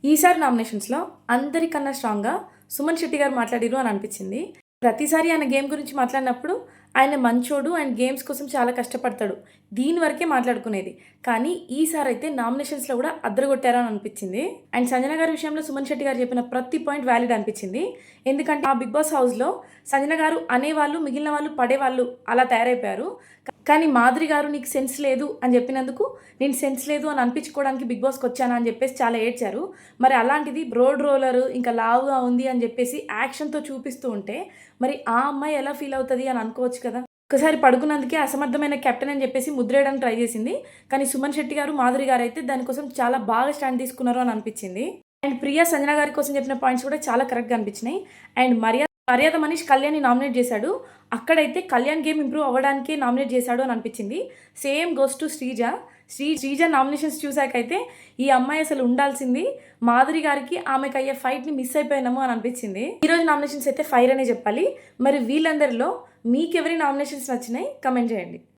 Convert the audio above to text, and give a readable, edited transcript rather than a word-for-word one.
ఈసారి నామినేషన్స్‌లో అందరికన్నా స్ట్రాంగ్‌గా సుమన్ శెట్టి గారు మాట్లాడిర్రు అని అనిపించింది. ప్రతిసారి ఆయన గేమ్ గురించి మాట్లాడినప్పుడు ఆయన మంచోడు అండ్ గేమ్స్ కోసం చాలా కష్టపడతాడు. దీని వరకే మాట్లాడుకునేది. కానీ ఈసారైతే నామినేషన్స్‌లో కూడా అదరగొట్టారు అని అనిపించింది. అండ్ సంజన గారి విషయంలో సుమన్ శెట్టి గారు చెప్పిన ప్రతి పాయింట్ వాలిడ్ అనిపించింది. ఎందుకంటే ఆ 'బిగ్ బాస్' హౌస్‌లో సంజన గారు అనేవాళ్ళు, మిగిలిన వాళ్ళు పడేవాళ్ళు అలా తయారైపోయారు. కానీ మాధురి గారు నీకు సెన్స్ లేదు అని చెప్పినందుకు నేను సెన్స్ లేదు అని అనిపించుకోవడానికి 'బిగ్ బాస్'కి వచ్చానా అని చెప్పేసి చాలా ఏడ్చారు. మరి అలాంటిది రోడ్ రోలర్ ఇంకా లావుగా ఉంది అని చెప్పేసి యాక్షన్‌తో చూపిస్తూ ఉంటే మరి ఆ అమ్మాయి ఎలా ఫీల్ అవుతది అని అనుకోవచ్చు కదా! ఒక్కసారి పడుకున్నందుకే అసమర్థమైన కెప్టెన్ అని చెప్పేసి ముద్రేయడానికి ట్రై చేసింది. కానీ సుమన్ శెట్టి గారు, మాధురి గారైతే దానికోసం చాలా బాగా స్టాండ్ తీసుకున్నారు అని అనిపించింది. అండ్ ప్రియా, సంజన గారి కోసం చెప్పిన పాయింట్స్ కూడా చాలా కరెక్ట్‌గా అనిపించినాయి. అండ్ మర్యాద మనీష్ కళ్యాణ్‌ని నామినేట్ చేశాడు. అక్కడైతే కళ్యాణ్ గేమ్ ఇంప్రూవ్ అవ్వడానికే నామినేట్ చేశాడు అని అనిపించింది. Same goes to Sreeja. Sreeja nominations చూసాకైతే ఈ అమ్మాయి అసలు ఉండాల్సింది. మాధురి గారికి ఆమెకయ్యే ఫైట్‌ని మిస్ అయిపోయినాము అని అనిపించింది. ఈరోజు నామినేషన్స్ అయితే ఫైర్ అనే చెప్పాలి. మరి వీళ్ళందరిలో మీకెవరి నామినేషన్స్ నచ్చినాయి? కామెంట్ చేయండి.